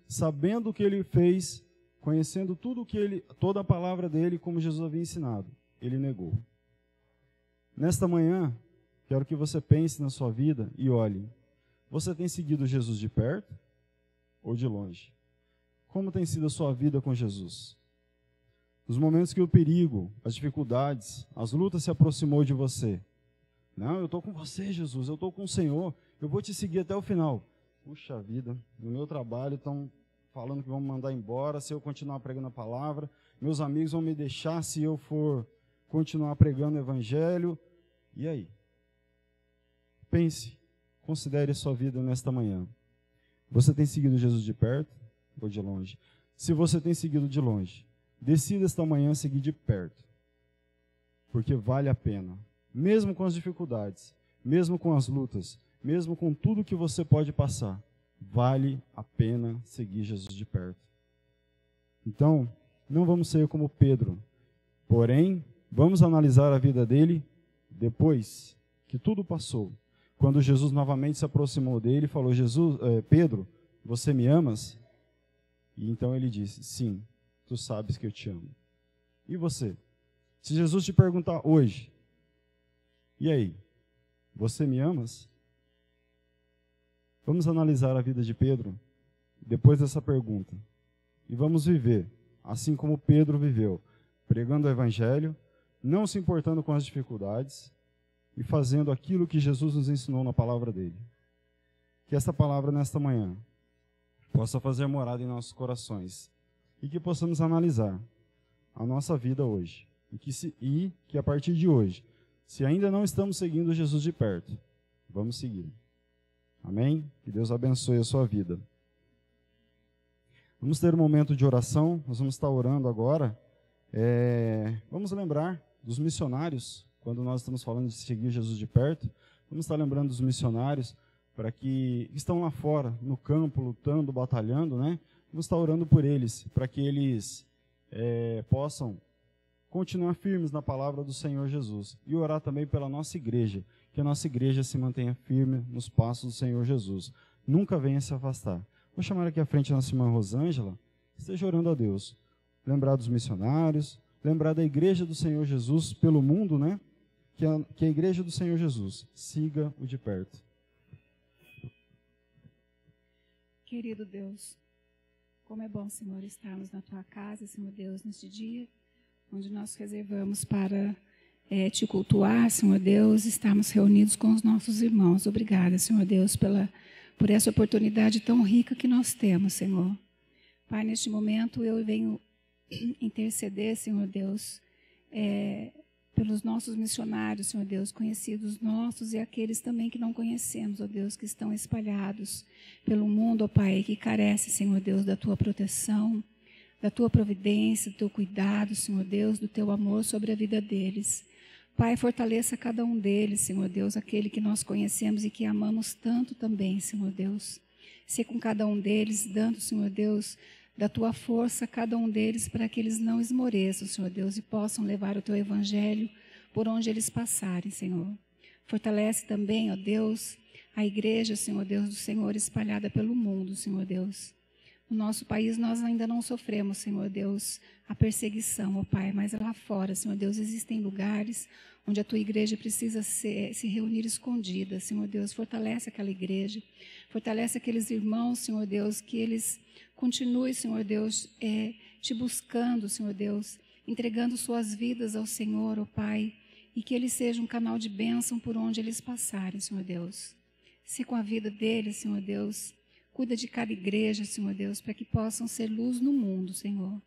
sabendo o que ele fez, conhecendo toda a palavra dele, como Jesus havia ensinado, ele negou. Nesta manhã, quero que você pense na sua vida e olhe. Você tem seguido Jesus de perto ou de longe? Como tem sido a sua vida com Jesus? Nos momentos que o perigo, as dificuldades, as lutas se aproximou de você. Não, eu estou com você, Jesus, eu estou com o Senhor, eu vou te seguir até o final. Puxa vida, no meu trabalho estão falando que vão me mandar embora se eu continuar pregando a palavra. Meus amigos vão me deixar se eu for continuar pregando o evangelho. E aí? Pense, considere a sua vida nesta manhã. Você tem seguido Jesus de perto ou de longe? Se você tem seguido de longe, decida esta manhã seguir de perto, porque vale a pena, mesmo com as dificuldades, mesmo com as lutas, mesmo com tudo que você pode passar, vale a pena seguir Jesus de perto. Então, não vamos ser como Pedro, porém, vamos analisar a vida dele depois que tudo passou. Quando Jesus novamente se aproximou dele e falou, Pedro, você me amas? E então ele disse, sim, tu sabes que eu te amo. E você? Se Jesus te perguntar hoje, e aí, você me amas? Vamos analisar a vida de Pedro depois dessa pergunta. E vamos viver, assim como Pedro viveu, pregando o evangelho, não se importando com as dificuldades e fazendo aquilo que Jesus nos ensinou na palavra dele. Que esta palavra nesta manhã possa fazer morada em nossos corações e que possamos analisar a nossa vida hoje e que a partir de hoje, se ainda não estamos seguindo Jesus de perto, vamos seguir. Amém? Que Deus abençoe a sua vida. Vamos ter um momento de oração, nós vamos estar orando agora. Vamos lembrar dos missionários, quando nós estamos falando de seguir Jesus de perto, vamos estar lembrando dos missionários para que estão lá fora, no campo, lutando, batalhando, né? Vamos estar orando por eles, para que eles possam continuar firmes na palavra do Senhor Jesus. E orar também pela nossa igreja, que a nossa igreja se mantenha firme nos passos do Senhor Jesus. Nunca venha se afastar. Vou chamar aqui à frente a nossa irmã Rosângela, esteja orando a Deus. Lembrar dos missionários, lembrar da igreja do Senhor Jesus pelo mundo, né? Que a igreja do Senhor Jesus siga o de perto. Querido Deus, como é bom, Senhor, estarmos na Tua casa, Senhor Deus, neste dia, onde nós reservamos para Te cultuar, Senhor Deus, estarmos reunidos com os nossos irmãos. Obrigada, Senhor Deus, por essa oportunidade tão rica que nós temos, Senhor. Pai, neste momento eu venho interceder, Senhor Deus, pelos nossos missionários, Senhor Deus, conhecidos nossos e aqueles também que não conhecemos, ó Deus, que estão espalhados pelo mundo, ó Pai, que carecem, Senhor Deus, da Tua proteção, da Tua providência, do Teu cuidado, Senhor Deus, do Teu amor sobre a vida deles. Pai, fortaleça cada um deles, Senhor Deus, aquele que nós conhecemos e que amamos tanto também, Senhor Deus. Se com cada um deles, dando, Senhor Deus, da Tua força a cada um deles para que eles não esmoreçam, Senhor Deus, e possam levar o Teu Evangelho por onde eles passarem, Senhor. Fortalece também, ó Deus, a igreja, Senhor Deus, do Senhor espalhada pelo mundo, Senhor Deus. No nosso país nós ainda não sofremos, Senhor Deus, a perseguição, ó Pai, mas lá fora, Senhor Deus, existem lugares onde a Tua igreja precisa se reunir escondida, Senhor Deus. Fortalece aquela igreja, fortalece aqueles irmãos, Senhor Deus, que eles continuem, Senhor Deus, Te buscando, Senhor Deus, entregando suas vidas ao Senhor, ó Pai, e que eles sejam um canal de bênção por onde eles passarem, Senhor Deus. Se com a vida deles, Senhor Deus, cuida de cada igreja, Senhor Deus, para que possam ser luz no mundo, Senhor.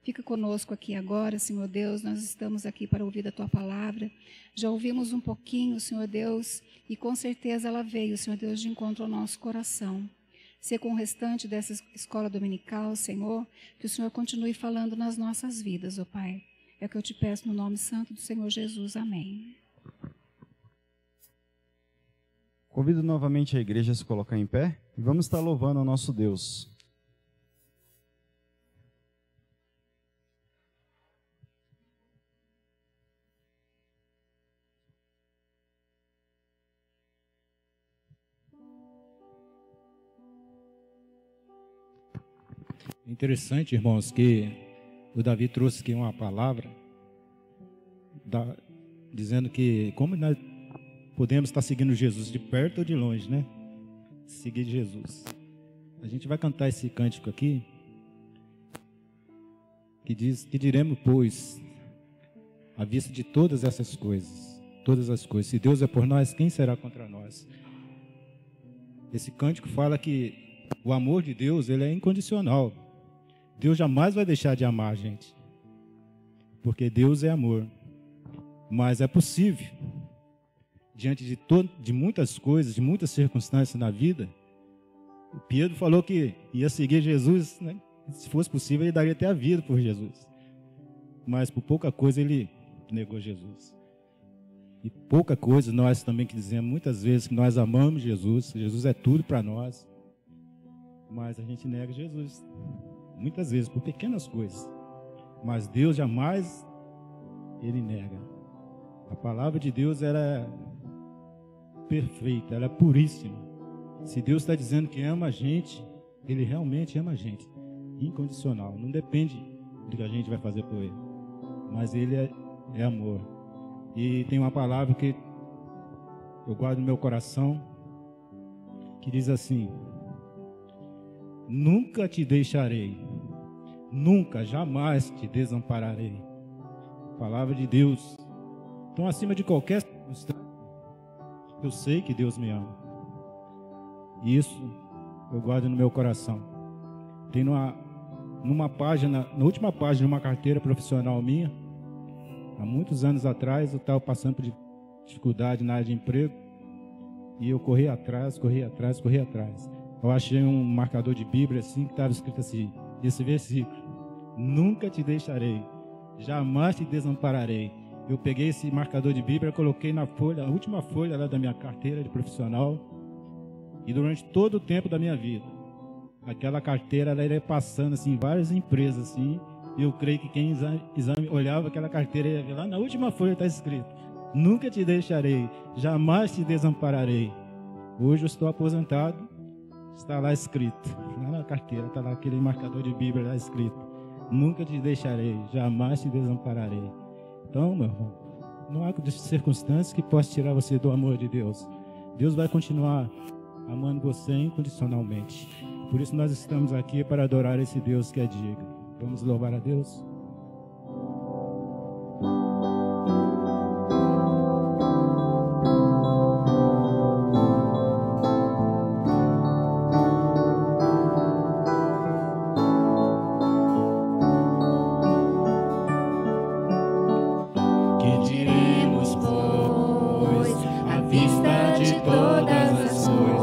Fica conosco aqui agora, Senhor Deus, nós estamos aqui para ouvir a Tua palavra. Já ouvimos um pouquinho, Senhor Deus, e com certeza ela veio, Senhor Deus, de encontro ao nosso coração. Ser com o restante dessa escola dominical, Senhor, que o Senhor continue falando nas nossas vidas, ó Pai. É o que eu te peço no nome santo do Senhor Jesus. Amém. Convido novamente a igreja a se colocar em pé e vamos estar louvando ao nosso Deus. Interessante, irmãos, que o Davi trouxe aqui uma palavra dizendo que como nós podemos estar seguindo Jesus de perto ou de longe, né? Seguir Jesus. A gente vai cantar esse cântico aqui, que diz: que diremos, pois, à vista de todas essas coisas, todas as coisas, se Deus é por nós, quem será contra nós? Esse cântico fala que o amor de Deus, ele é incondicional. Deus jamais vai deixar de amar a gente, porque Deus é amor. Mas é possível, diante de muitas coisas, de muitas circunstâncias na vida. O Pedro falou que ia seguir Jesus, né? Se fosse possível, ele daria até a vida por Jesus. Mas por pouca coisa ele negou Jesus. E pouca coisa nós também que dizemos muitas vezes que nós amamos Jesus. Jesus é tudo para nós. Mas a gente nega Jesus. Muitas vezes, por pequenas coisas. Mas Deus jamais, ele nega. A palavra de Deus, ela é perfeita, ela é puríssima. Se Deus está dizendo que ama a gente, ele realmente ama a gente. Incondicional. Não depende do que a gente vai fazer por ele. Mas ele é amor. E tem uma palavra que eu guardo no meu coração, que diz assim: nunca te deixarei, nunca, jamais te desampararei. Palavra de Deus. Então, acima de qualquer circunstância, eu sei que Deus me ama. E isso eu guardo no meu coração. Tem numa página, na última página de uma carteira profissional minha, há muitos anos atrás, eu estava passando por dificuldade na área de emprego, e eu corri atrás. Eu achei um marcador de Bíblia assim, que estava escrito assim, esse versículo: nunca te deixarei, jamais te desampararei. Eu peguei esse marcador de Bíblia, coloquei na folha, a última folha lá da minha carteira de profissional, e durante todo o tempo da minha vida, aquela carteira ela ia passando assim, várias empresas assim, e eu creio que quem olhava aquela carteira ia ver lá na última folha está escrito: nunca te deixarei, jamais te desampararei. Hoje eu estou aposentado, está lá escrito, lá na carteira está lá aquele marcador de Bíblia lá escrito: nunca te deixarei, jamais te desampararei. Então, meu irmão, não há circunstâncias que possa tirar você do amor de Deus. Deus vai continuar amando você incondicionalmente. Por isso nós estamos aqui para adorar esse Deus que é digno. Vamos louvar a Deus. Espada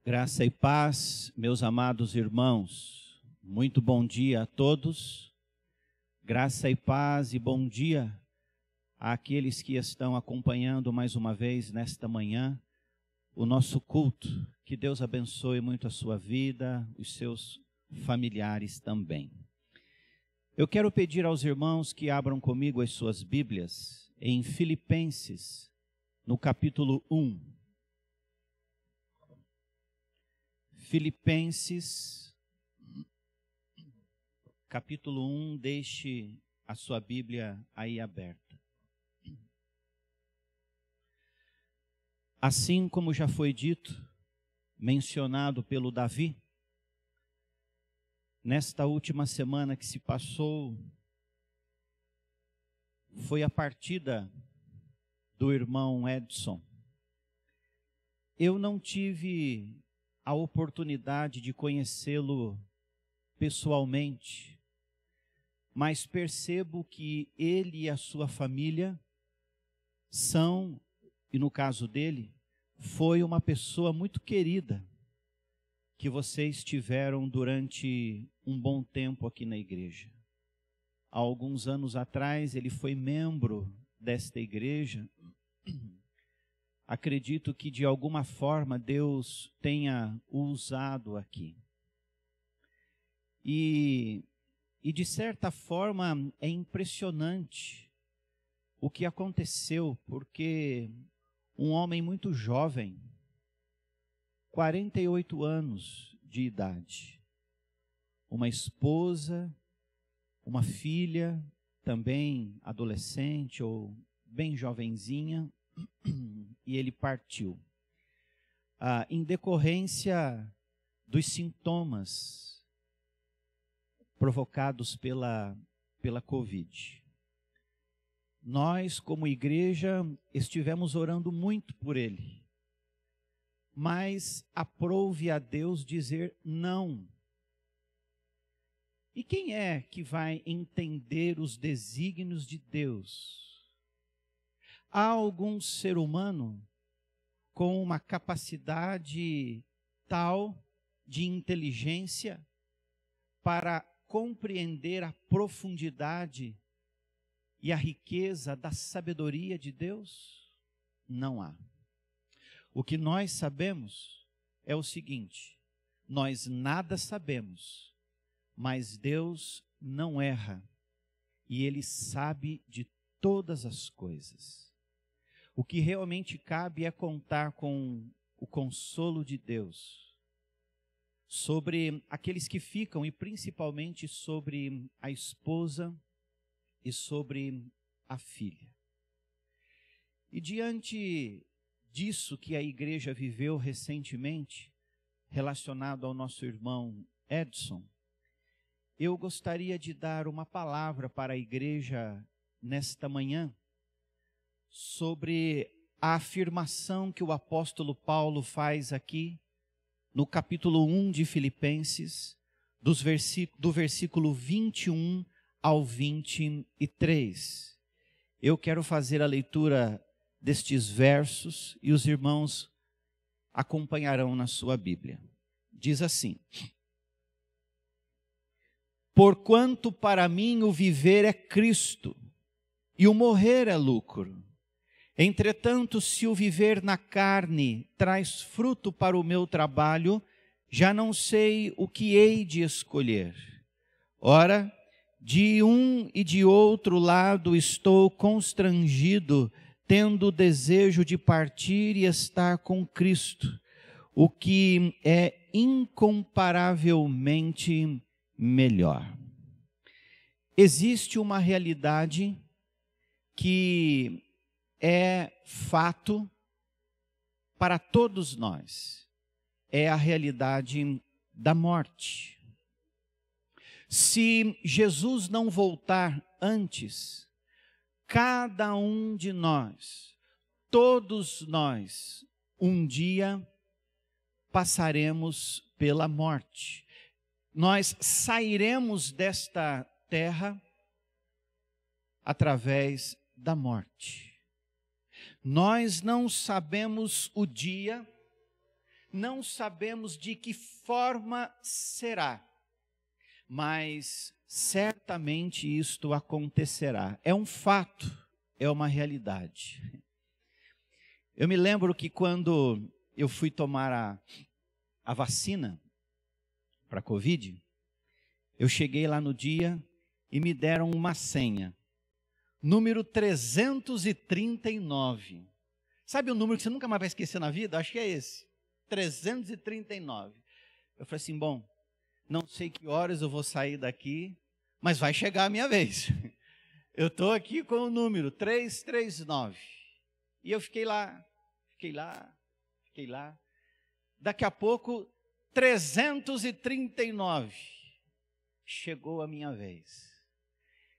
Graça e paz, meus amados irmãos. Muito bom dia a todos. Graça e paz e bom dia àqueles que estão acompanhando mais uma vez nesta manhã o nosso culto. Que Deus abençoe muito a sua vida, os seus familiares também. Eu quero pedir aos irmãos que abram comigo as suas Bíblias em Filipenses, no capítulo 1. Filipenses, capítulo 1, deixe a sua Bíblia aí aberta. Assim como já foi dito, mencionado pelo Davi, nesta última semana que se passou, foi a partida do irmão Edson. Eu não tive a oportunidade de conhecê-lo pessoalmente, mas percebo que ele e a sua família são, e no caso dele, foi uma pessoa muito querida que vocês tiveram durante um bom tempo aqui na igreja. Há alguns anos atrás ele foi membro desta igreja. Acredito que de alguma forma Deus tenha o usado aqui. E de certa forma é impressionante o que aconteceu, porque um homem muito jovem, 48 anos de idade, uma esposa, uma filha, também adolescente ou bem jovenzinha, e ele partiu, em decorrência dos sintomas provocados pela Covid. Nós, como igreja, estivemos orando muito por ele, mas aprove a Deus dizer não. E quem é que vai entender os desígnios de Deus? Há algum ser humano com uma capacidade tal de inteligência para compreender a profundidade e a riqueza da sabedoria de Deus? Não há. O que nós sabemos é o seguinte: nós nada sabemos, mas Deus não erra e Ele sabe de todas as coisas. O que realmente cabe é contar com o consolo de Deus sobre aqueles que ficam, e principalmente sobre a esposa e sobre a filha. E diante disso que a igreja viveu recentemente, relacionado ao nosso irmão Edson, eu gostaria de dar uma palavra para a igreja nesta manhã, sobre a afirmação que o apóstolo Paulo faz aqui, no capítulo 1 de Filipenses, do versículo 21 ao 23. Eu quero fazer a leitura destes versos e os irmãos acompanharão na sua Bíblia. Diz assim: porquanto para mim o viver é Cristo, e o morrer é lucro. Entretanto, se o viver na carne traz fruto para o meu trabalho, já não sei o que hei de escolher. Ora, de um e de outro lado estou constrangido, tendo o desejo de partir e estar com Cristo, o que é incomparavelmente melhor. Existe uma realidade que é fato para todos nós, é a realidade da morte. Se Jesus não voltar antes, cada um de nós, todos nós, um dia passaremos pela morte. Nós sairemos desta terra através da morte. Nós não sabemos o dia, não sabemos de que forma será, mas certamente isto acontecerá. É um fato, é uma realidade. Eu me lembro que quando eu fui tomar a vacina para a Covid, eu cheguei lá no dia e me deram uma senha, número 339. Sabe o número que você nunca mais vai esquecer na vida? Acho que é esse, 339. Eu falei assim, bom, não sei que horas eu vou sair daqui, mas vai chegar a minha vez. Eu estou aqui com o número 339. E eu fiquei lá. Daqui a pouco, 339. Chegou a minha vez.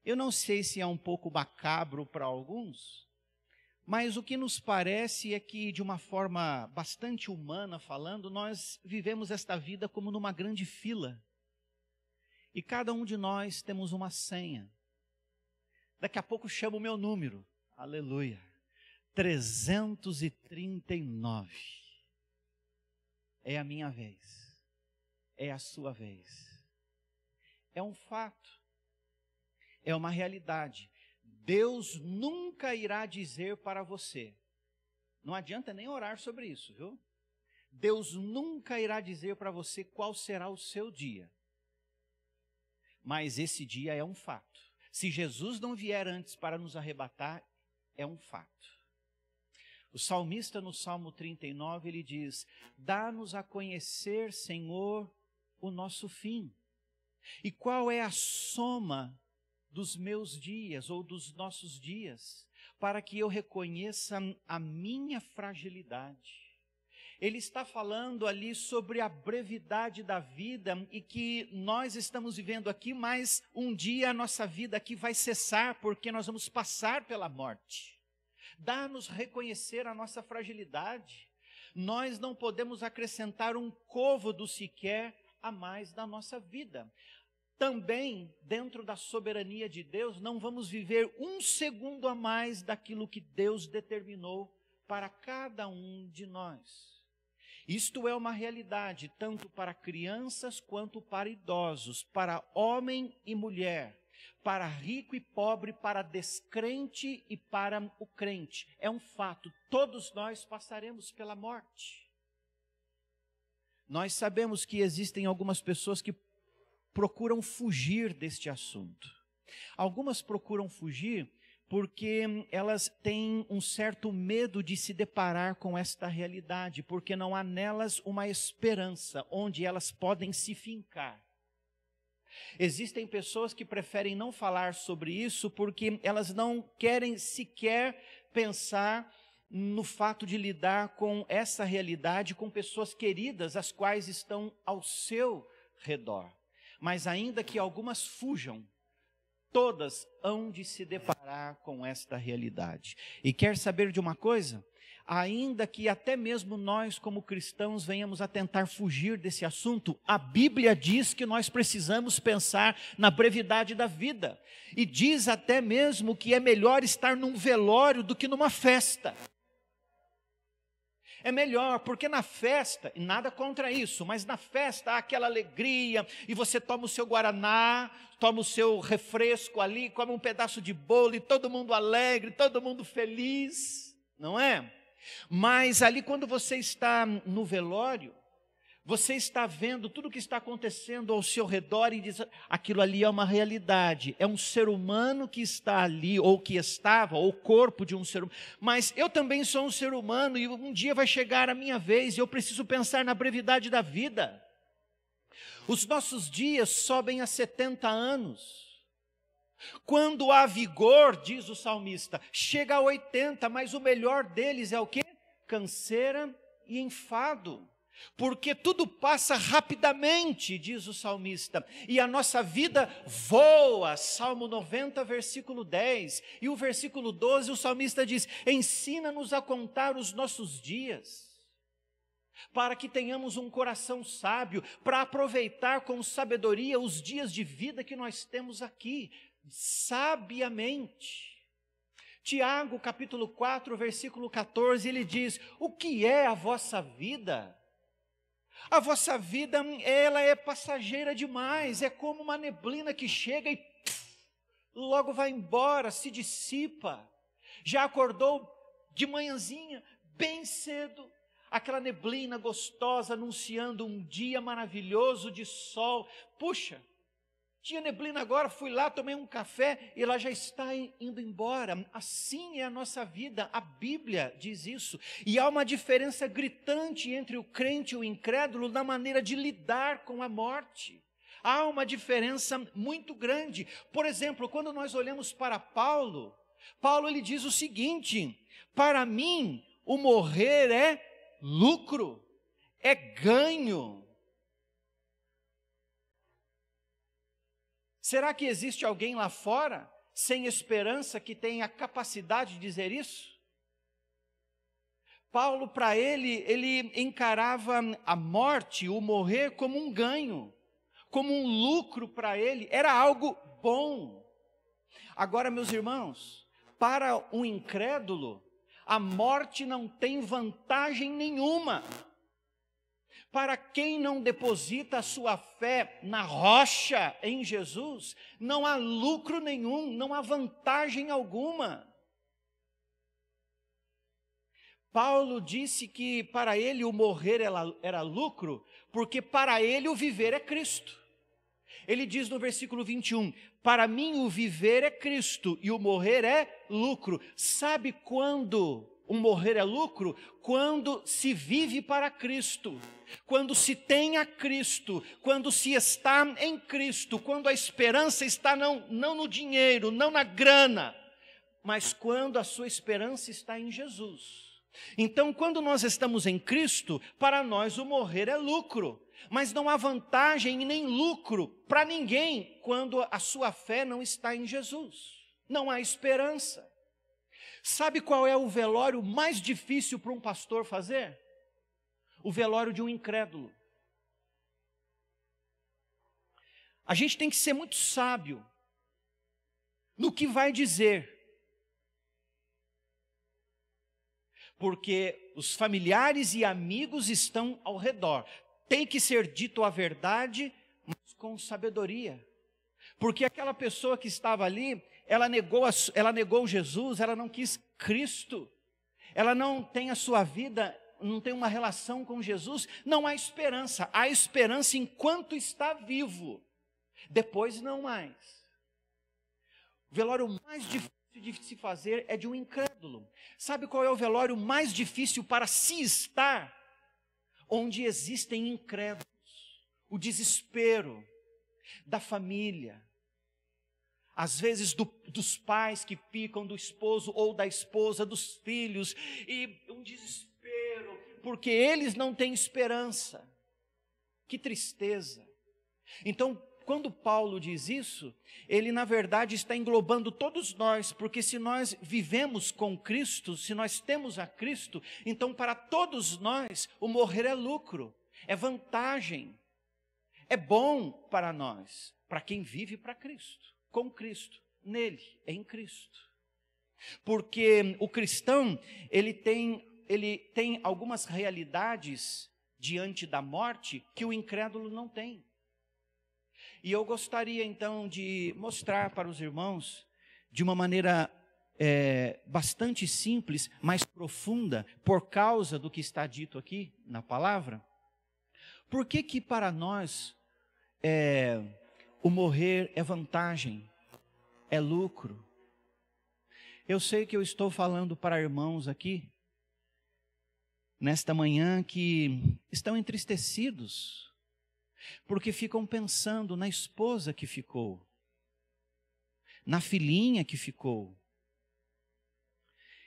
Eu não sei se é um pouco macabro para alguns, mas o que nos parece é que, de uma forma bastante humana falando, nós vivemos esta vida como numa grande fila. E cada um de nós temos uma senha. Daqui a pouco chama o meu número. Aleluia. 339. É a minha vez. É a sua vez. É um fato. É uma realidade. Deus nunca irá dizer para você. Não adianta nem orar sobre isso, viu? Deus nunca irá dizer para você qual será o seu dia. Mas esse dia é um fato. Se Jesus não vier antes para nos arrebatar, é um fato. O salmista no Salmo 39, ele diz: dá-nos a conhecer, Senhor, o nosso fim. E qual é a soma dos meus dias ou dos nossos dias, para que eu reconheça a minha fragilidade. Ele está falando ali sobre a brevidade da vida e que nós estamos vivendo aqui, mas um dia a nossa vida aqui vai cessar, porque nós vamos passar pela morte. Dá-nos reconhecer a nossa fragilidade. Nós não podemos acrescentar um côvado sequer a mais da nossa vida. Também, dentro da soberania de Deus, não vamos viver um segundo a mais daquilo que Deus determinou para cada um de nós. Isto é uma realidade, tanto para crianças quanto para idosos, para homem e mulher, para rico e pobre, para descrente e para o crente. É um fato, todos nós passaremos pela morte. Nós sabemos que existem algumas pessoas que procuram fugir deste assunto. Algumas procuram fugir porque elas têm um certo medo de se deparar com esta realidade, porque não há nelas uma esperança onde elas podem se fincar. Existem pessoas que preferem não falar sobre isso porque elas não querem sequer pensar no fato de lidar com essa realidade com pessoas queridas, as quais estão ao seu redor. Mas ainda que algumas fujam, todas hão de se deparar com esta realidade. E quer saber de uma coisa? Ainda que até mesmo nós como cristãos venhamos a tentar fugir desse assunto, a Bíblia diz que nós precisamos pensar na brevidade da vida. E diz até mesmo que é melhor estar num velório do que numa festa. É melhor, porque na festa, e nada contra isso, mas na festa há aquela alegria, e você toma o seu guaraná, toma o seu refresco ali, come um pedaço de bolo, e todo mundo alegre, todo mundo feliz, não é? Mas ali quando você está no velório, você está vendo tudo o que está acontecendo ao seu redor e diz, aquilo ali é uma realidade, é um ser humano que está ali, ou que estava, ou o corpo de um ser humano, mas eu também sou um ser humano e um dia vai chegar a minha vez e eu preciso pensar na brevidade da vida. Os nossos dias sobem a 70 anos. Quando há vigor, diz o salmista, chega a 80, mas o melhor deles é o quê? Canseira e enfado. Porque tudo passa rapidamente, diz o salmista, e a nossa vida voa, Salmo 90, versículo 10, e o versículo 12, o salmista diz, ensina-nos a contar os nossos dias, para que tenhamos um coração sábio, para aproveitar com sabedoria os dias de vida que nós temos aqui, sabiamente. Tiago, capítulo 4, versículo 14, ele diz, o que é a vossa vida? A vossa vida, ela é passageira demais, é como uma neblina que chega e logo vai embora, se dissipa. Já acordou de manhãzinha, bem cedo, aquela neblina gostosa anunciando um dia maravilhoso de sol. Puxa, tinha neblina agora, fui lá, tomei um café e ela já está indo embora. Assim é a nossa vida, a Bíblia diz isso. E há uma diferença gritante entre o crente e o incrédulo na maneira de lidar com a morte. Há uma diferença muito grande. Por exemplo, quando nós olhamos para Paulo, ele diz o seguinte: para mim o morrer é lucro, é ganho. Será que existe alguém lá fora, sem esperança, que tenha a capacidade de dizer isso? Paulo, para ele encarava a morte, o morrer, como um ganho, como um lucro para ele, era algo bom. Agora, meus irmãos, para um incrédulo, a morte não tem vantagem nenhuma. Para quem não deposita a sua fé na rocha em Jesus, não há lucro nenhum, não há vantagem alguma. Paulo disse que para ele o morrer era lucro, porque para ele o viver é Cristo. Ele diz no versículo 21, para mim o viver é Cristo e o morrer é lucro. Sabe quando o morrer é lucro? Quando se vive para Cristo, quando se tem a Cristo, quando se está em Cristo, quando a esperança está não no dinheiro, não na grana, mas quando a sua esperança está em Jesus. Então, quando nós estamos em Cristo, para nós o morrer é lucro, mas não há vantagem e nem lucro para ninguém quando a sua fé não está em Jesus. Não há esperança. Sabe qual é o velório mais difícil para um pastor fazer? O velório de um incrédulo. A gente tem que ser muito sábio no que vai dizer, porque os familiares e amigos estão ao redor. Tem que ser dito a verdade, mas com sabedoria, porque aquela pessoa que estava ali, ela negou Jesus, ela não quis Cristo, ela não tem a sua vida, não tem uma relação com Jesus, não há esperança enquanto está vivo, depois não mais. O velório mais difícil de se fazer é de um incrédulo. Sabe qual é o velório mais difícil para se estar? Onde existem incrédulos, o desespero da família, às vezes dos pais que ficam do esposo ou da esposa, dos filhos, e um desespero, porque eles não têm esperança. Que tristeza. Então, quando Paulo diz isso, ele na verdade está englobando todos nós, porque se nós vivemos com Cristo, se nós temos a Cristo, então para todos nós o morrer é lucro, é vantagem, é bom para nós, para quem vive para Cristo, com Cristo, nele, em Cristo. Porque o cristão, ele tem algumas realidades diante da morte que o incrédulo não tem. E eu gostaria então de mostrar para os irmãos, de uma maneira bastante simples, mas profunda, por causa do que está dito aqui na palavra, por que para nós o morrer é vantagem, é lucro. Eu sei que eu estou falando para irmãos aqui, nesta manhã, que estão entristecidos, porque ficam pensando na esposa que ficou, na filhinha que ficou.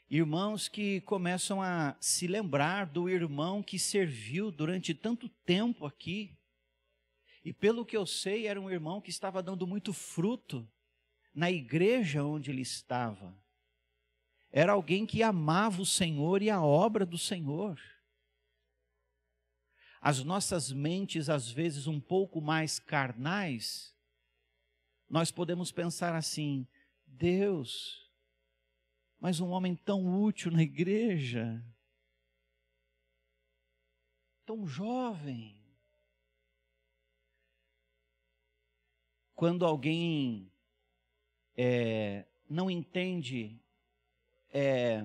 Irmãos que começam a se lembrar do irmão que serviu durante tanto tempo aqui, e pelo que eu sei, era um irmão que estava dando muito fruto na igreja onde ele estava. Era alguém que amava o Senhor e a obra do Senhor. As nossas mentes, às vezes um pouco mais carnais, nós podemos pensar assim: Deus, mas um homem tão útil na igreja, tão jovem, quando alguém não entende, é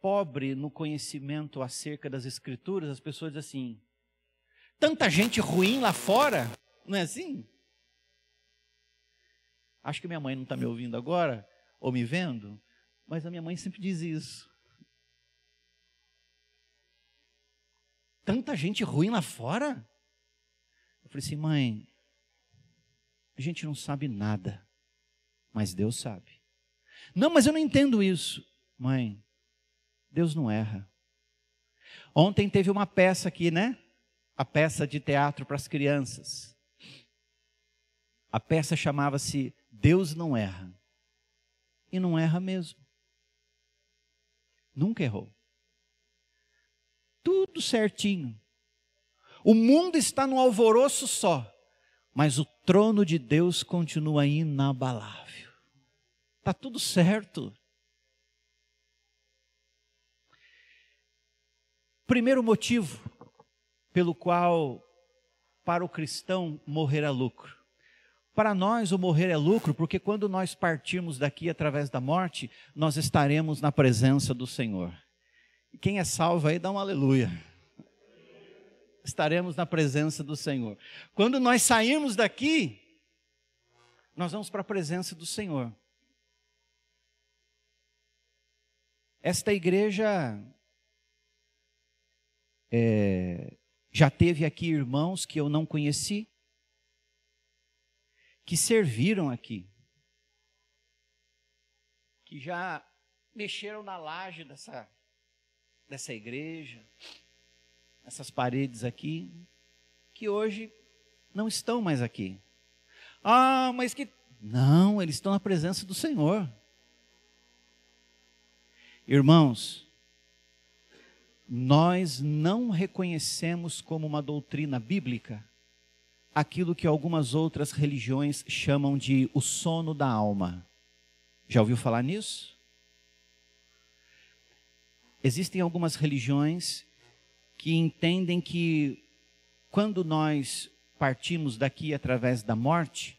pobre no conhecimento acerca das Escrituras, as pessoas dizem assim: tanta gente ruim lá fora, não é assim? Acho que minha mãe não está me ouvindo agora, ou me vendo, mas a minha mãe sempre diz isso. Tanta gente ruim lá fora? Eu falei assim: mãe, a gente não sabe nada, mas Deus sabe. Não, mas eu não entendo isso. Mãe, Deus não erra. Ontem teve uma peça aqui, né? A peça de teatro para as crianças. A peça chamava-se Deus não erra. E não erra mesmo. Nunca errou. Tudo certinho. O mundo está no alvoroço só, mas o trono de Deus continua inabalável. Está tudo certo. Primeiro motivo pelo qual para o cristão morrer é lucro. Para nós o morrer é lucro, porque quando nós partirmos daqui através da morte, nós estaremos na presença do Senhor. E quem é salvo aí dá um aleluia. Estaremos na presença do Senhor. Quando nós sairmos daqui, nós vamos para a presença do Senhor. Esta igreja já teve aqui irmãos que eu não conheci, que serviram aqui, que já mexeram na laje dessa igreja, essas paredes aqui, que hoje não estão mais aqui. Ah, mas que... Não, eles estão na presença do Senhor. Irmãos, nós não reconhecemos como uma doutrina bíblica aquilo que algumas outras religiões chamam de o sono da alma. Já ouviu falar nisso? Existem algumas religiões que entendem que quando nós partimos daqui através da morte,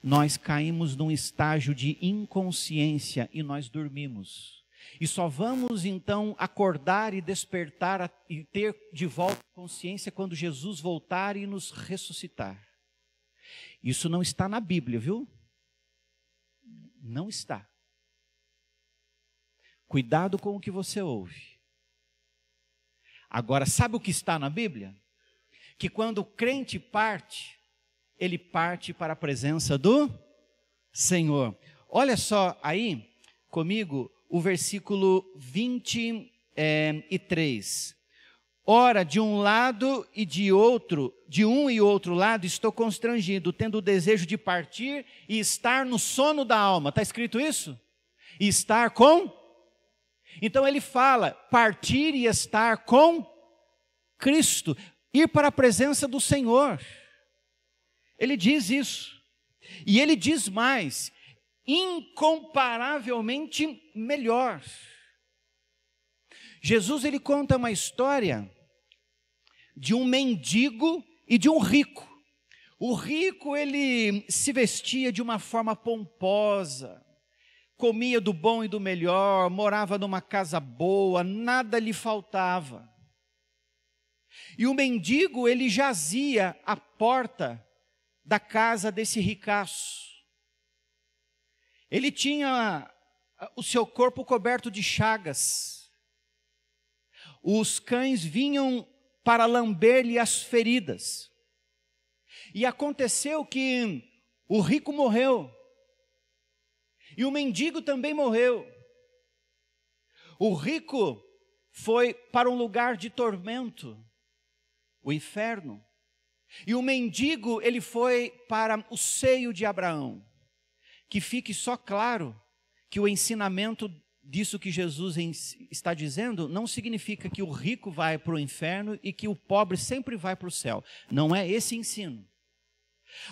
nós caímos num estágio de inconsciência e nós dormimos. E só vamos então acordar e despertar e ter de volta a consciência quando Jesus voltar e nos ressuscitar. Isso não está na Bíblia, viu? Não está. Cuidado com o que você ouve. Agora, sabe o que está na Bíblia? Que quando o crente parte, ele parte para a presença do Senhor. Olha só aí comigo o versículo 23. Ora, de um lado e de outro, de um e outro lado, estou constrangido, tendo o desejo de partir e estar no sono da alma. Está escrito isso? E estar com? Então ele fala, partir e estar com Cristo, ir para a presença do Senhor. Ele diz isso. E ele diz mais, incomparavelmente melhor. Jesus, ele conta uma história de um mendigo e de um rico. O rico, ele se vestia de uma forma pomposa, comia do bom e do melhor, morava numa casa boa, nada lhe faltava. E o mendigo, ele jazia à porta da casa desse ricaço. Ele tinha o seu corpo coberto de chagas. Os cães vinham para lamber-lhe as feridas. E aconteceu que o rico morreu. E o mendigo também morreu. O rico foi para um lugar de tormento, o inferno. E o mendigo, ele foi para o seio de Abraão. Que fique só claro que o ensinamento disso que Jesus está dizendo não significa que o rico vai para o inferno e que o pobre sempre vai para o céu. Não é esse ensino.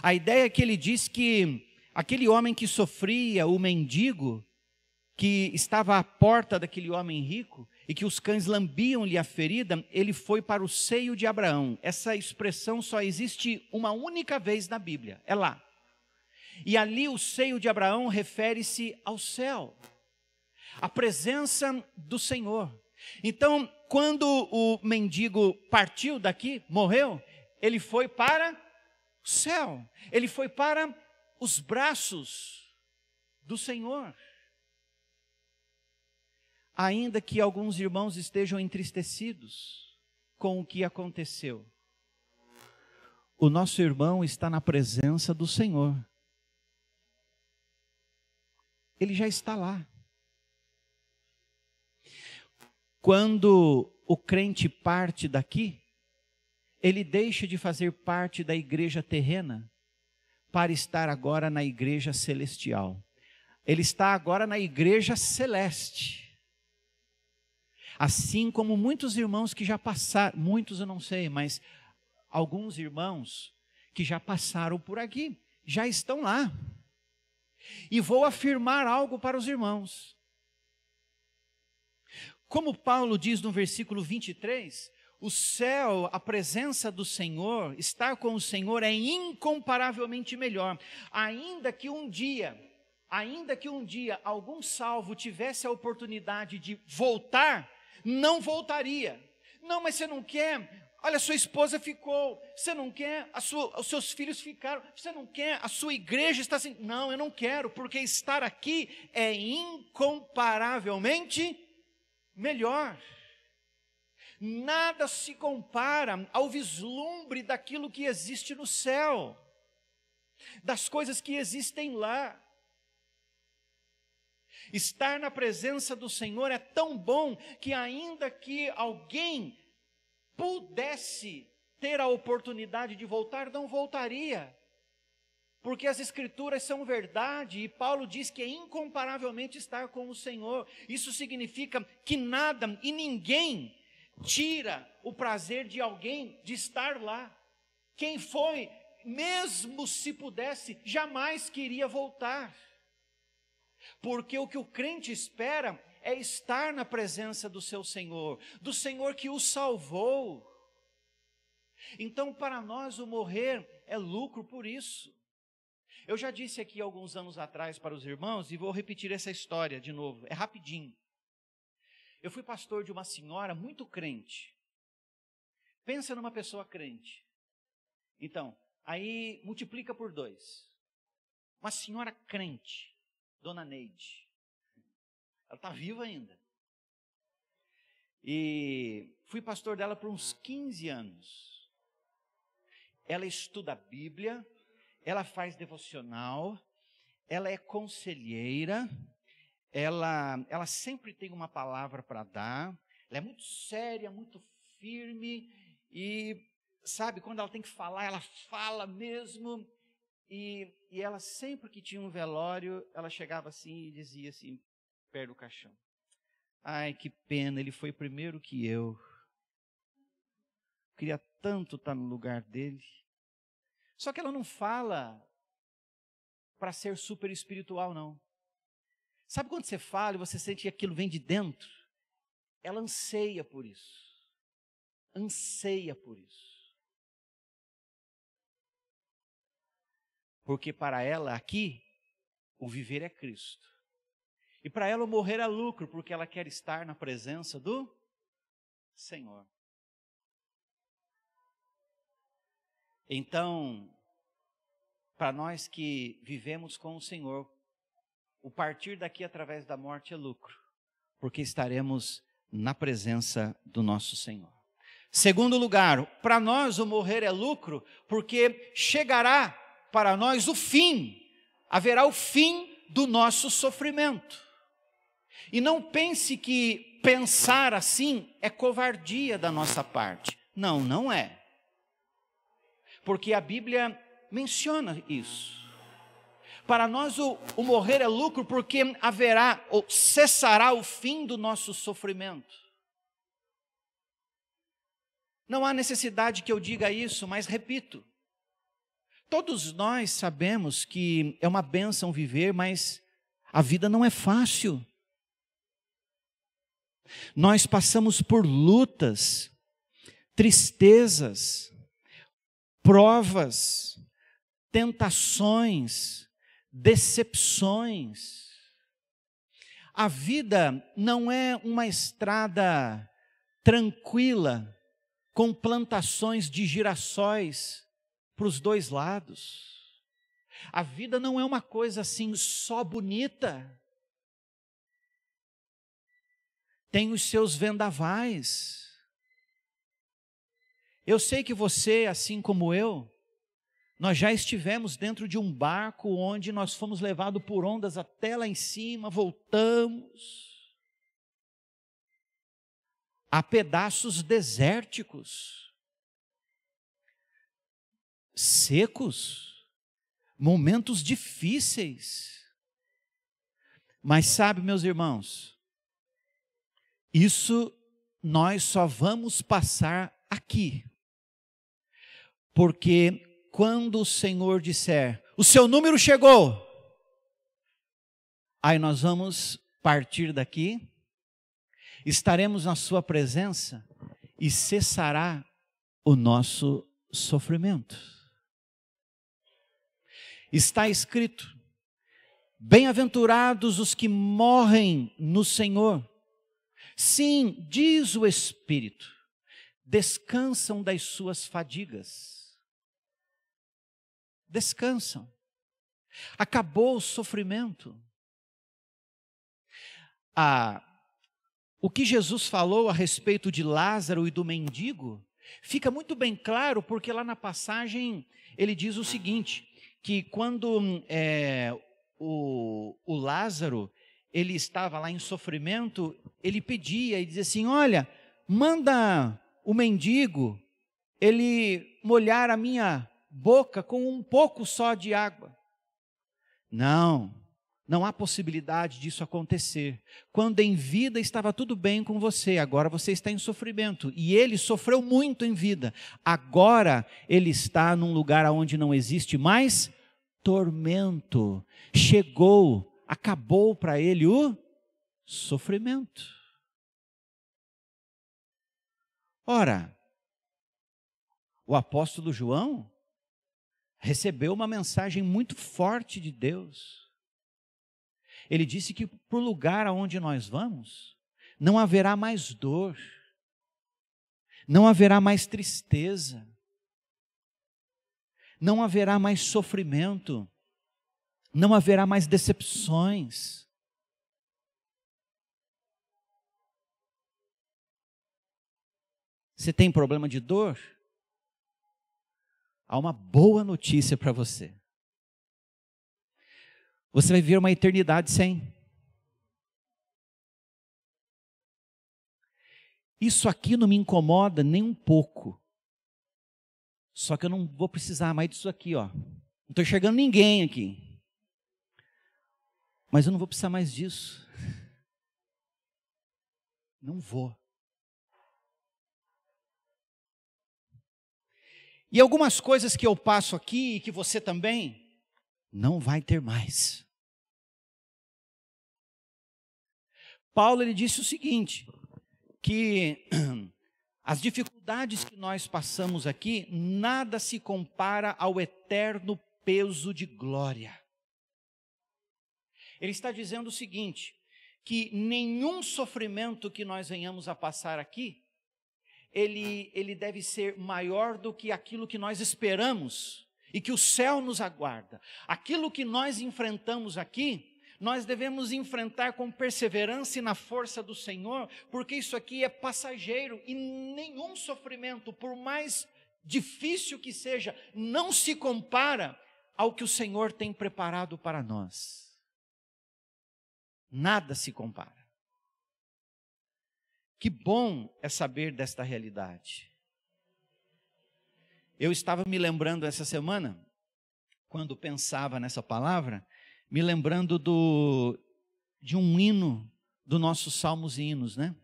A ideia é que ele diz que aquele homem que sofria, o mendigo, que estava à porta daquele homem rico e que os cães lambiam-lhe a ferida, ele foi para o seio de Abraão. Essa expressão só existe uma única vez na Bíblia, é lá. E ali o seio de Abraão refere-se ao céu, a presença do Senhor. Então, quando o mendigo partiu daqui, morreu, ele foi para o céu, ele foi para os braços do Senhor. Ainda que alguns irmãos estejam entristecidos com o que aconteceu, o nosso irmão está na presença do Senhor. Ele já está lá. Quando o crente parte daqui, ele deixa de fazer parte da igreja terrena para estar agora na igreja celestial. Ele está agora na igreja celeste. Assim como muitos irmãos que já passaram, muitos eu não sei, mas alguns irmãos que já passaram por aqui, já estão lá. E vou afirmar algo para os irmãos. Como Paulo diz no versículo 23, o céu, a presença do Senhor, estar com o Senhor é incomparavelmente melhor. Ainda que um dia algum salvo tivesse a oportunidade de voltar, não voltaria. Não, mas você não quer? Olha, sua esposa ficou. Você não quer? Os seus filhos ficaram. Você não quer? A sua igreja está assim. Não, eu não quero, porque estar aqui é incomparavelmente melhor. Nada se compara ao vislumbre daquilo que existe no céu, das coisas que existem lá. Estar na presença do Senhor é tão bom que ainda que alguém pudesse ter a oportunidade de voltar, não voltaria. Porque as Escrituras são verdade e Paulo diz que é incomparavelmente estar com o Senhor. Isso significa que nada e ninguém tira o prazer de alguém de estar lá. Quem foi, mesmo se pudesse, jamais queria voltar. Porque o que o crente espera é estar na presença do seu Senhor, do Senhor que o salvou. Então, para nós, o morrer é lucro por isso. Eu já disse aqui alguns anos atrás para os irmãos, e vou repetir essa história de novo, é rapidinho. Eu fui pastor de uma senhora muito crente. Pensa numa pessoa crente. Então, aí multiplica por 2. Uma senhora crente, Dona Neide. Ela está viva ainda. E fui pastor dela por uns 15 anos. Ela estuda a Bíblia, ela faz devocional, ela é conselheira, ela sempre tem uma palavra para dar, ela é muito séria, muito firme, e sabe, quando ela tem que falar, ela fala mesmo, e ela sempre que tinha um velório, ela chegava assim e dizia assim, perto do caixão, ai que pena, ele foi primeiro que eu queria tanto estar no lugar dele. Só que ela não fala para ser super espiritual, não. Sabe quando você fala e você sente que aquilo vem de dentro? Ela anseia por isso. Anseia por isso. Porque para ela aqui, o viver é Cristo. E para ela o morrer é lucro, porque ela quer estar na presença do Senhor. Então, para nós que vivemos com o Senhor, o partir daqui através da morte é lucro, porque estaremos na presença do nosso Senhor. Segundo lugar, para nós o morrer é lucro, porque chegará para nós o fim, haverá o fim do nosso sofrimento. E não pense que pensar assim é covardia da nossa parte. Não, não é. Porque a Bíblia menciona isso. Para nós o morrer é lucro porque haverá ou cessará o fim do nosso sofrimento. Não há necessidade que eu diga isso, mas repito. Todos nós sabemos que é uma bênção viver, mas a vida não é fácil. Nós passamos por lutas, tristezas, provas, tentações, decepções. A vida não é uma estrada tranquila, com plantações de girassóis para os dois lados. A vida não é uma coisa assim só bonita. Tem os seus vendavais. Eu sei que você, assim como eu, nós já estivemos dentro de um barco onde nós fomos levados por ondas até lá em cima, voltamos. Há pedaços desérticos, secos, momentos difíceis. Mas sabe, meus irmãos, isso nós só vamos passar aqui. Porque quando o Senhor disser, o seu número chegou, aí nós vamos partir daqui, estaremos na sua presença e cessará o nosso sofrimento. Está escrito, bem-aventurados os que morrem no Senhor. Sim, diz o Espírito, descansam das suas fadigas. Descansam. Acabou o sofrimento. O que Jesus falou a respeito de Lázaro e do mendigo, fica muito bem claro, porque lá na passagem ele diz o seguinte, que quando o Lázaro, ele estava lá em sofrimento, ele pedia e dizia assim, olha, manda o mendigo, ele molhar a minha boca com um pouco só de água. Não há possibilidade disso acontecer. Quando em vida estava tudo bem com você, agora você está em sofrimento. E ele sofreu muito em vida. Agora ele está num lugar onde não existe mais tormento. Chegou, acabou para ele o sofrimento. Ora, o apóstolo João recebeu uma mensagem muito forte de Deus. Ele disse que para o lugar aonde nós vamos, não haverá mais dor, não haverá mais tristeza, não haverá mais sofrimento, não haverá mais decepções. Você tem problema de dor? Há uma boa notícia para você. Você vai viver uma eternidade sem. Isso aqui não me incomoda nem um pouco. Só que eu não vou precisar mais disso aqui, ó. Não estou enxergando ninguém aqui. Mas eu não vou precisar mais disso. Não vou. E algumas coisas que eu passo aqui e que você também não vai ter mais. Paulo ele disse o seguinte, que as dificuldades que nós passamos aqui, nada se compara ao eterno peso de glória. Ele está dizendo o seguinte, que nenhum sofrimento que nós venhamos a passar aqui, ele deve ser maior do que aquilo que nós esperamos e que o céu nos aguarda. Aquilo que nós enfrentamos aqui, nós devemos enfrentar com perseverança e na força do Senhor, porque isso aqui é passageiro e nenhum sofrimento, por mais difícil que seja, não se compara ao que o Senhor tem preparado para nós. Nada se compara. Que bom é saber desta realidade. Eu estava me lembrando essa semana, quando pensava nessa palavra, me lembrando de um hino do nosso Salmos e Hinos, né?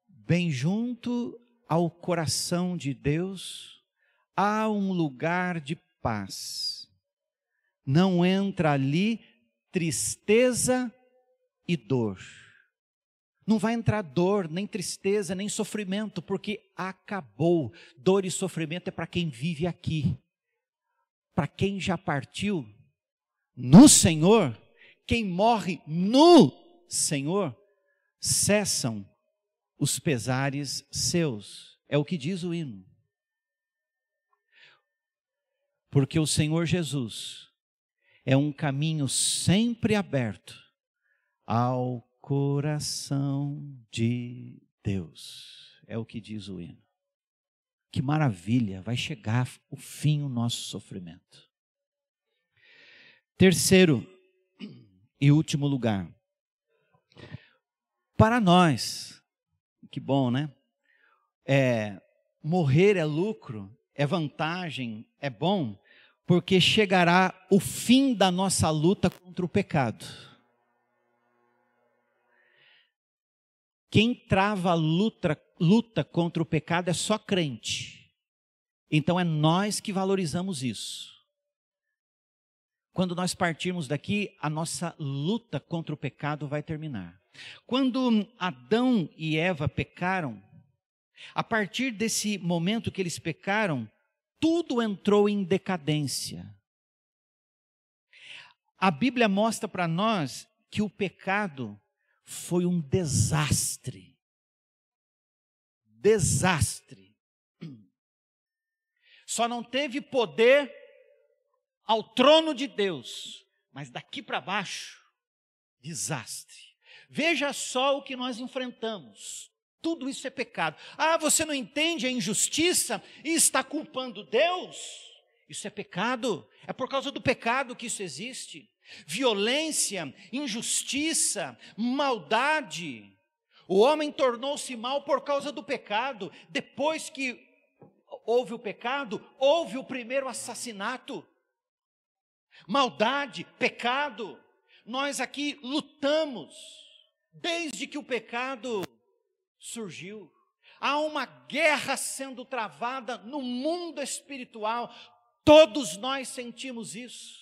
Bem junto ao coração de Deus há um lugar de paz. Não entra ali tristeza e dor. Não vai entrar dor, nem tristeza, nem sofrimento, porque acabou. Dor e sofrimento é para quem vive aqui. Para quem já partiu, no Senhor, quem morre no Senhor, cessam os pesares seus. É o que diz o hino. Porque o Senhor Jesus é um caminho sempre aberto ao coração de Deus. É o que diz o hino. Que maravilha, vai chegar o fim o nosso sofrimento. Terceiro e último lugar. Para nós, que bom, né? Morrer é lucro, é vantagem, é bom, porque chegará o fim da nossa luta contra o pecado. Quem trava a luta contra o pecado é só crente. Então é nós que valorizamos isso. Quando nós partirmos daqui, a nossa luta contra o pecado vai terminar. Quando Adão e Eva pecaram, a partir desse momento que eles pecaram, tudo entrou em decadência. A Bíblia mostra para nós que o pecado foi um desastre. Desastre. Só não teve poder ao trono de Deus, mas daqui para baixo, desastre. Veja só o que nós enfrentamos. Tudo isso é pecado. Ah, você não entende a injustiça e está culpando Deus? Isso é pecado. É por causa do pecado que isso existe. Violência, injustiça, maldade. O homem tornou-se mal por causa do pecado. Depois que houve o pecado, houve o primeiro assassinato. Maldade, pecado. Nós aqui lutamos desde que o pecado surgiu. Há uma guerra sendo travada no mundo espiritual. Todos nós sentimos isso.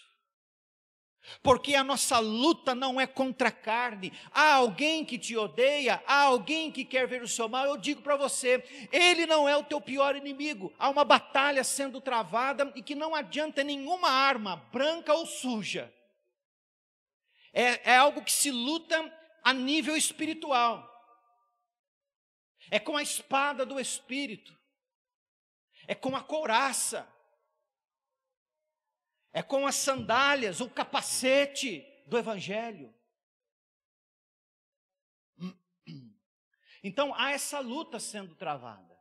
Porque a nossa luta não é contra a carne. Há alguém que te odeia, há alguém que quer ver o seu mal. Eu digo para você, ele não é o teu pior inimigo. Há uma batalha sendo travada e que não adianta nenhuma arma, branca ou suja. É algo que se luta a nível espiritual. É com a espada do Espírito. É com a couraça. É com as sandálias, o capacete do Evangelho. Então há essa luta sendo travada.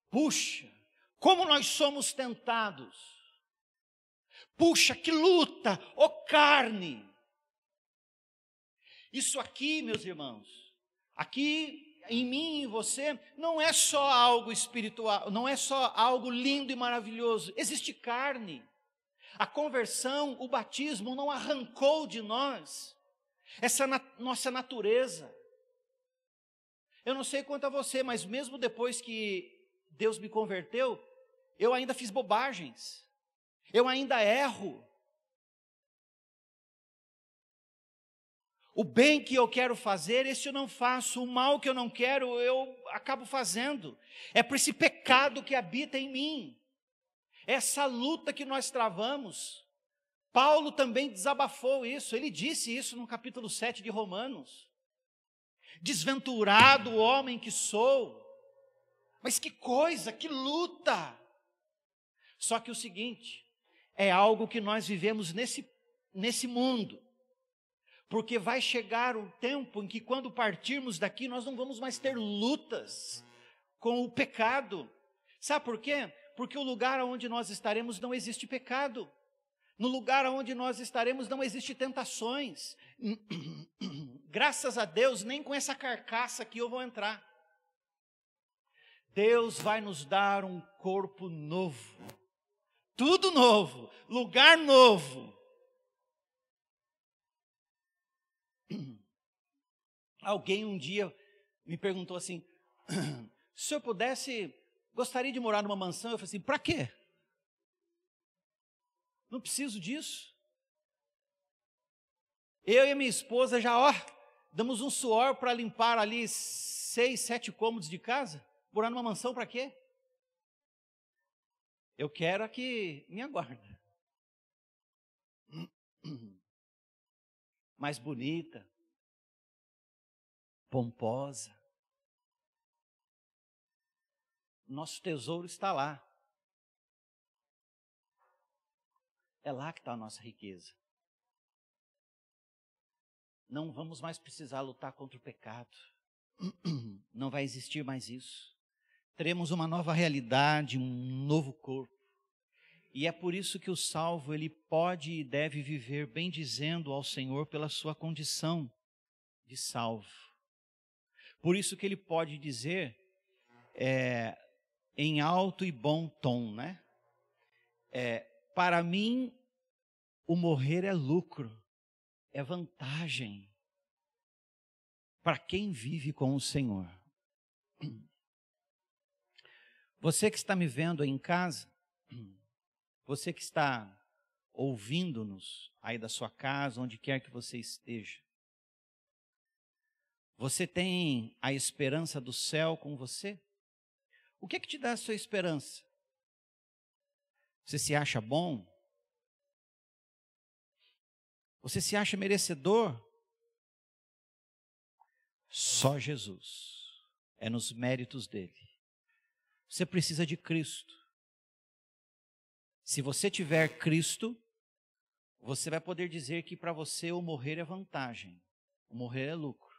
Puxa, como nós somos tentados. Puxa, que luta, ó carne. Isso aqui, meus irmãos, aqui em mim e em você, não é só algo espiritual, não é só algo lindo e maravilhoso, existe carne. A conversão, o batismo não arrancou de nós essa nossa natureza. Eu não sei quanto a você, mas mesmo depois que Deus me converteu, eu ainda fiz bobagens, eu ainda erro. O bem que eu quero fazer, esse eu não faço. O mal que eu não quero, eu acabo fazendo. É por esse pecado que habita em mim. Essa luta que nós travamos. Paulo também desabafou isso. Ele disse isso no capítulo 7 de Romanos. Desventurado o homem que sou. Mas que coisa, que luta. Só que o seguinte, é algo que nós vivemos nesse mundo. Porque vai chegar um tempo em que quando partirmos daqui, nós não vamos mais ter lutas com o pecado. Sabe por quê? Porque o lugar onde nós estaremos não existe pecado. No lugar onde nós estaremos não existe tentações. Graças a Deus, nem com essa carcaça aqui eu vou entrar. Deus vai nos dar um corpo novo. Tudo novo, lugar novo. Alguém um dia me perguntou assim, se eu pudesse, gostaria de morar numa mansão? Eu falei assim, para quê? Não preciso disso. Eu e a minha esposa já, damos um suor para limpar ali 6, 7 cômodos de casa. Morar numa mansão para quê? Eu quero a que me aguarda. mais bonita, pomposa. Nosso tesouro está lá. É lá que está a nossa riqueza. Não vamos mais precisar lutar contra o pecado. Não vai existir mais isso. Teremos uma nova realidade, um novo corpo. E é por isso que o salvo, ele pode e deve viver bendizendo ao Senhor pela sua condição de salvo. Por isso que ele pode dizer, em alto e bom tom, né? Para mim, o morrer é lucro, é vantagem para quem vive com o Senhor. Você que está me vendo aí em casa, você que está ouvindo-nos aí da sua casa, onde quer que você esteja, você tem a esperança do céu com você? O que é que te dá a sua esperança? Você se acha bom? Você se acha merecedor? Só Jesus. É nos méritos dele. Você precisa de Cristo. Se você tiver Cristo, você vai poder dizer que para você o morrer é vantagem, o morrer é lucro.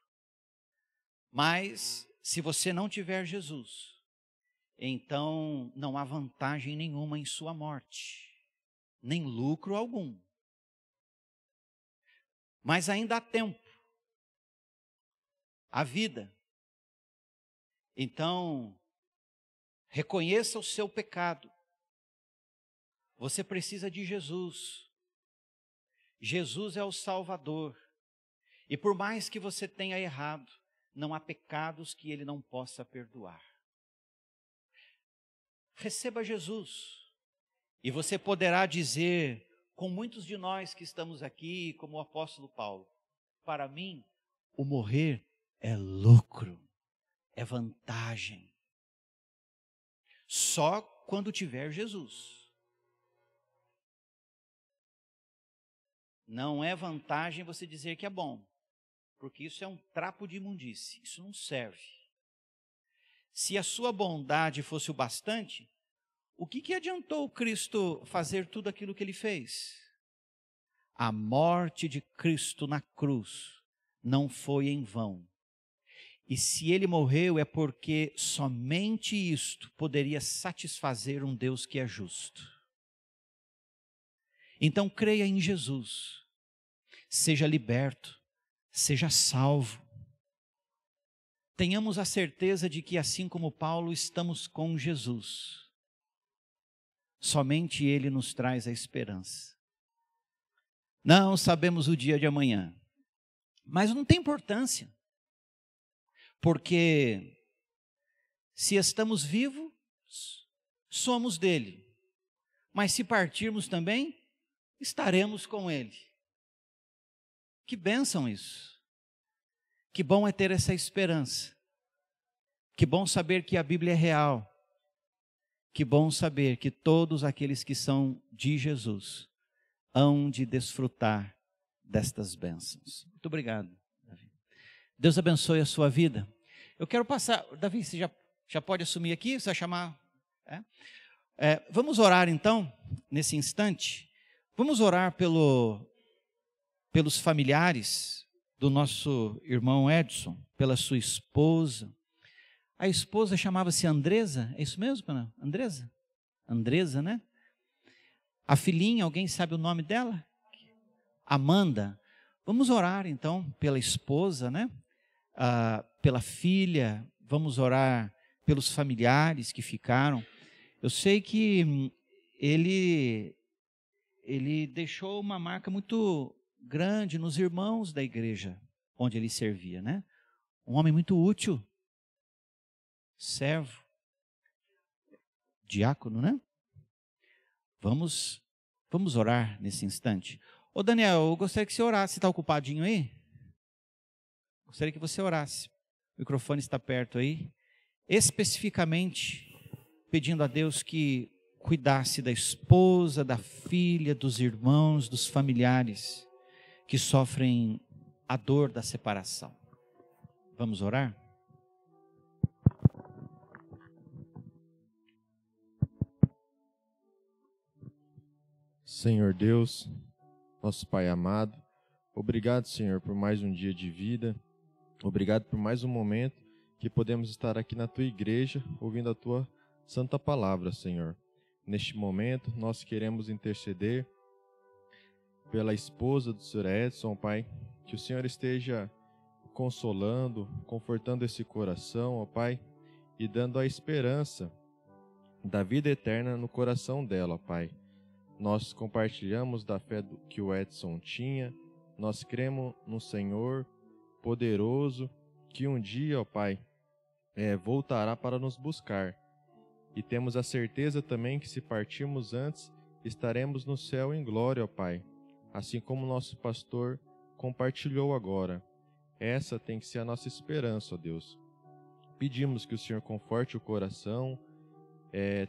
Mas se você não tiver Jesus, então não há vantagem nenhuma em sua morte, nem lucro algum. Mas ainda há tempo, há vida. Então, reconheça o seu pecado. Você precisa de Jesus. Jesus é o Salvador. E por mais que você tenha errado, não há pecados que ele não possa perdoar. Receba Jesus. E você poderá dizer, com muitos de nós que estamos aqui, como o apóstolo Paulo, para mim, o morrer é lucro, é vantagem. Só quando tiver Jesus. Não é vantagem você dizer que é bom, porque isso é um trapo de imundície, isso não serve. Se a sua bondade fosse o bastante, o que adiantou Cristo fazer tudo aquilo que ele fez? A morte de Cristo na cruz não foi em vão. E se ele morreu é porque somente isto poderia satisfazer um Deus que é justo. Então creia em Jesus, seja liberto, seja salvo. Tenhamos a certeza de que assim como Paulo estamos com Jesus. Somente ele nos traz a esperança. Não sabemos o dia de amanhã, mas não tem importância. Porque se estamos vivos, somos dele. Mas se partirmos também, estaremos com ele. Que bênção isso. Que bom é ter essa esperança. Que bom saber que a Bíblia é real. Que bom saber que todos aqueles que são de Jesus hão de desfrutar destas bênçãos. Muito obrigado, Davi. Deus abençoe a sua vida. Eu quero passar, Davi, você já pode assumir aqui, você vai chamar? Vamos orar então, nesse instante. Vamos orar pelos familiares do nosso irmão Edson, pela sua esposa. A esposa chamava-se Andresa, é isso mesmo, Pana? Andresa? Andresa, né? A filhinha, alguém sabe o nome dela? Amanda. Vamos orar então pela esposa, né? Pela filha, vamos orar pelos familiares que ficaram. Eu sei que ele deixou uma marca muito grande nos irmãos da igreja onde ele servia, né? Um homem muito útil. Servo, diácono, né? Vamos orar nesse instante. Ô Daniel, eu gostaria que você orasse. Você está ocupadinho aí? Gostaria que você orasse. O microfone está perto aí. Especificamente, pedindo a Deus que cuidasse da esposa, da filha, dos irmãos, dos familiares que sofrem a dor da separação. Vamos orar? Senhor Deus, nosso Pai amado, obrigado, Senhor, por mais um dia de vida, obrigado por mais um momento que podemos estar aqui na Tua igreja, ouvindo a Tua santa palavra, Senhor. Neste momento, nós queremos interceder pela esposa do Sr. Edson, Pai, que o Senhor esteja consolando, confortando esse coração, ó Pai, e dando a esperança da vida eterna no coração dela, ó Pai. Nós compartilhamos da fé que o Edson tinha, nós cremos no Senhor poderoso, que um dia, ó Pai, voltará para nos buscar. E temos a certeza também que se partirmos antes, estaremos no céu em glória, ó Pai, assim como nosso pastor compartilhou agora. Essa tem que ser a nossa esperança, ó Deus. Pedimos que o Senhor conforte o coração,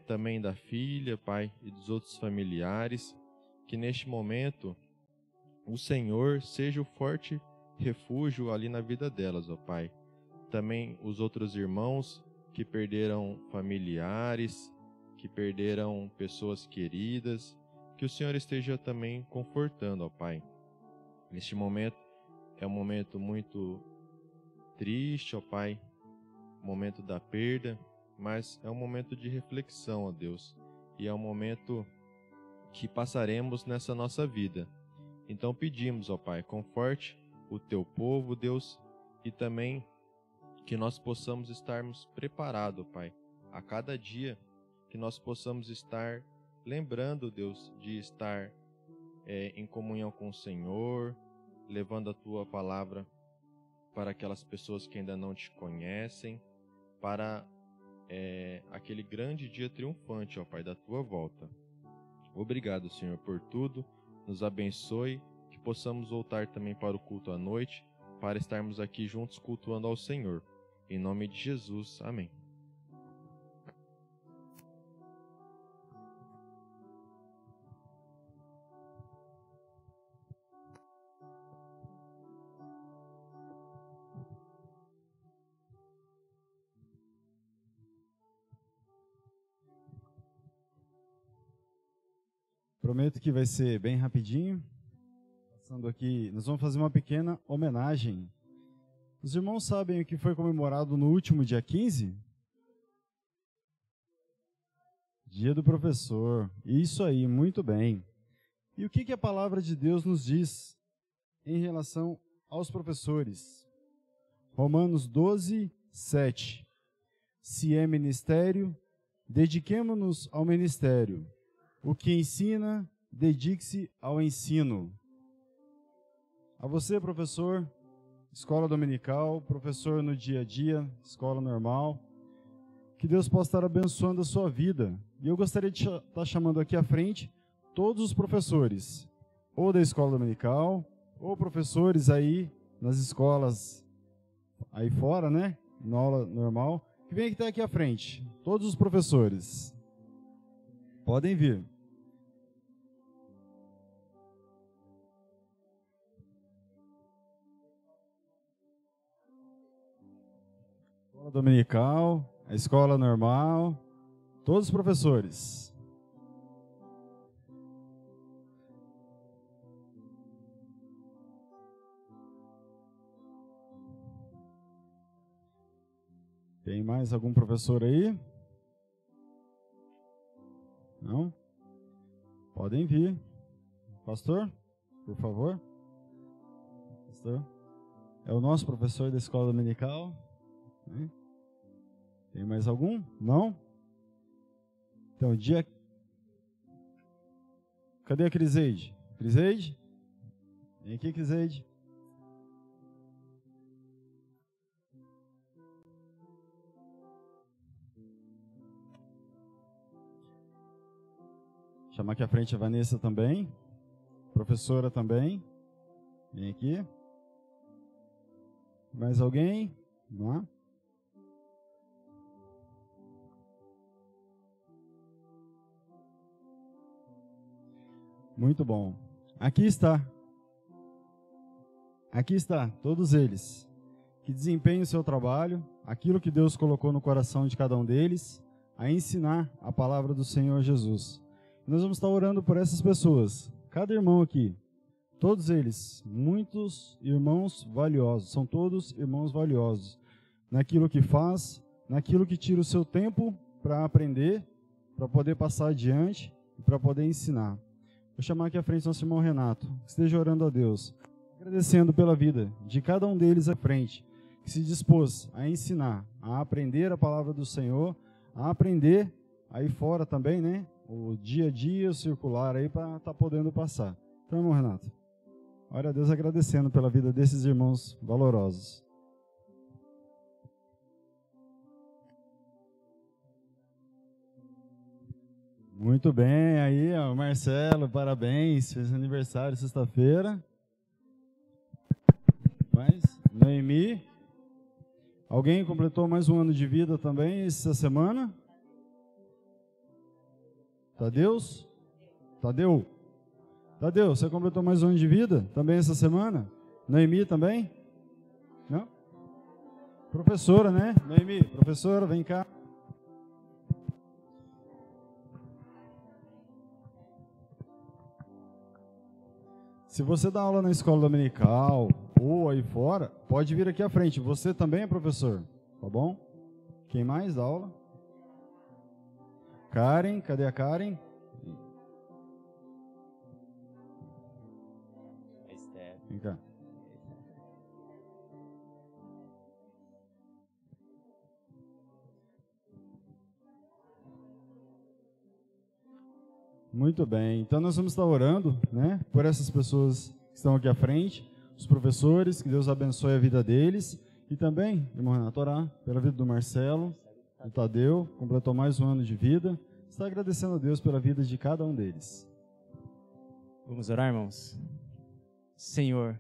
também da filha, Pai, e dos outros familiares, que neste momento o Senhor seja o forte refúgio ali na vida delas, ó Pai. Também os outros irmãos que perderam familiares, que perderam pessoas queridas, que o Senhor esteja também confortando, ó Pai. Neste momento é um momento muito triste, ó Pai, momento da perda, mas é um momento de reflexão, ó Deus, e é um momento que passaremos nessa nossa vida. Então pedimos, ó Pai, conforte o Teu povo, Deus, e também que nós possamos estarmos preparados, Pai, a cada dia, que nós possamos estar lembrando, Deus, de estar em comunhão com o Senhor, levando a Tua palavra para aquelas pessoas que ainda não Te conhecem, para aquele grande dia triunfante, ó Pai, da Tua volta. Obrigado, Senhor, por tudo. Nos abençoe, que possamos voltar também para o culto à noite, para estarmos aqui juntos cultuando ao Senhor. Em nome de Jesus, amém. Prometo que vai ser bem rapidinho. Passando aqui, nós vamos fazer uma pequena homenagem. Os irmãos sabem o que foi comemorado no último dia 15? Dia do professor. Isso aí, muito bem. E o que a palavra de Deus nos diz em relação aos professores? Romanos 12, 7. Se é ministério, dediquemo-nos ao ministério. O que ensina, dedique-se ao ensino. A você, professor, escola dominical, professor no dia a dia, escola normal, que Deus possa estar abençoando a sua vida. E eu gostaria de estar chamando aqui à frente todos os professores, ou da escola dominical, ou professores aí nas escolas aí fora, né, na aula normal, que vem aqui à frente, todos os professores. Podem vir. Escola dominical, a escola normal, todos os professores. Tem mais algum professor aí? Não? Podem vir. Pastor, por favor. Pastor, é o nosso professor da escola dominical. Tem mais algum? Não? Então, dia... Cadê a Criseide? Criseide? Vem aqui, Criseide. Chamar aqui à frente a Vanessa também. Professora também. Vem aqui. Mais alguém? Não há? Muito bom. Aqui está, todos eles, que desempenhem o seu trabalho, aquilo que Deus colocou no coração de cada um deles, a ensinar a palavra do Senhor Jesus. Nós vamos estar orando por essas pessoas, cada irmão aqui, todos eles, muitos irmãos valiosos, são todos irmãos valiosos, naquilo que faz, naquilo que tira o seu tempo para aprender, para poder passar adiante e para poder ensinar. Vou chamar aqui à frente nosso irmão Renato, que esteja orando a Deus, agradecendo pela vida de cada um deles à frente, que se dispôs a ensinar, a aprender a palavra do Senhor, a aprender aí fora também, né? O dia a dia, o circular aí para estar podendo passar. Então, irmão Renato, ora a Deus agradecendo pela vida desses irmãos valorosos. Muito bem, aí, ó, Marcelo, parabéns, fez aniversário sexta-feira. Mais, Noemi. Alguém completou mais um ano de vida também essa semana? Tadeu, você completou mais um ano de vida também essa semana? Noemi também? Não? Professora, né? Noemi, professora, vem cá. Se você dá aula na escola dominical ou aí fora, pode vir aqui à frente. Você também é professor, tá bom? Quem mais dá aula? Karen, cadê a Karen? Vem cá. Muito bem, então nós vamos estar orando, né, por essas pessoas que estão aqui à frente, os professores, que Deus abençoe a vida deles, e também, irmão Renato, orar pela vida do Marcelo, do Tadeu, completou mais um ano de vida, está agradecendo a Deus pela vida de cada um deles. Vamos orar, irmãos? Senhor,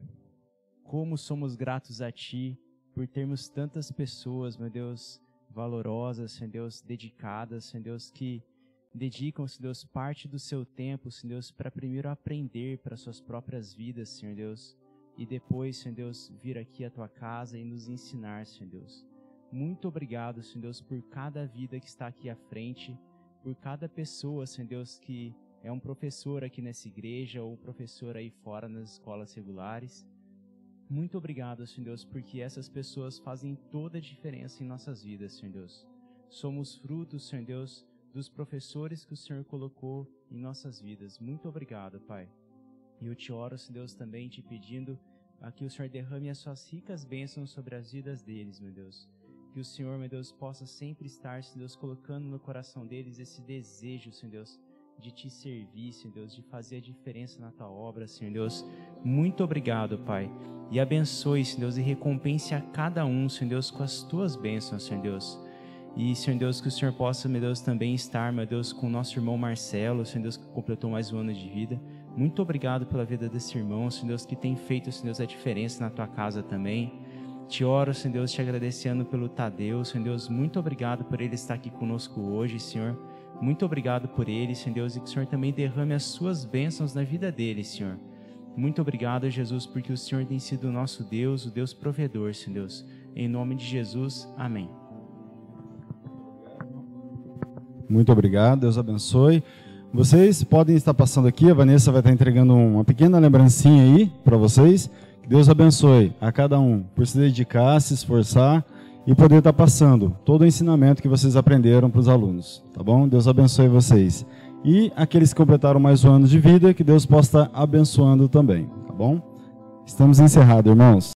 como somos gratos a Ti por termos tantas pessoas, meu Deus, valorosas, Senhor Deus, dedicadas, Senhor Deus, que dedicam, Senhor Deus, parte do seu tempo, Senhor Deus, para primeiro aprender para suas próprias vidas, Senhor Deus, e depois, Senhor Deus, vir aqui à Tua casa e nos ensinar, Senhor Deus. Muito obrigado, Senhor Deus, por cada vida que está aqui à frente, por cada pessoa, Senhor Deus, que é um professor aqui nessa igreja ou um professor aí fora nas escolas regulares. Muito obrigado, Senhor Deus, porque essas pessoas fazem toda a diferença em nossas vidas, Senhor Deus. Somos frutos, Senhor Deus, dos professores que o Senhor colocou em nossas vidas. Muito obrigado, Pai. E eu te oro, Senhor Deus, também te pedindo que o Senhor derrame as suas ricas bênçãos sobre as vidas deles, meu Deus. Que o Senhor, meu Deus, possa sempre estar, Senhor Deus, colocando no coração deles esse desejo, Senhor Deus, de te servir, Senhor Deus, de fazer a diferença na tua obra, Senhor Deus. Muito obrigado, Pai. E abençoe, Senhor Deus, e recompense a cada um, Senhor Deus, com as tuas bênçãos, Senhor Deus. E, Senhor Deus, que o Senhor possa, meu Deus, também estar, meu Deus, com o nosso irmão Marcelo, Senhor Deus, que completou mais um ano de vida. Muito obrigado pela vida desse irmão, Senhor Deus, que tem feito, Senhor Deus, a diferença na tua casa também. Te oro, Senhor Deus, te agradecendo pelo Tadeu, Senhor Deus, muito obrigado por ele estar aqui conosco hoje, Senhor. Muito obrigado por ele, Senhor Deus, e que o Senhor também derrame as suas bênçãos na vida dele, Senhor. Muito obrigado, Jesus, porque o Senhor tem sido o nosso Deus, o Deus provedor, Senhor Deus. Em nome de Jesus, amém. Muito obrigado, Deus abençoe. Vocês podem estar passando aqui, a Vanessa vai estar entregando uma pequena lembrancinha aí para vocês. Que Deus abençoe a cada um por se dedicar, se esforçar e poder estar passando todo o ensinamento que vocês aprenderam para os alunos, tá bom? Deus abençoe vocês. E aqueles que completaram mais um ano de vida, que Deus possa estar abençoando também, tá bom? Estamos encerrados, irmãos.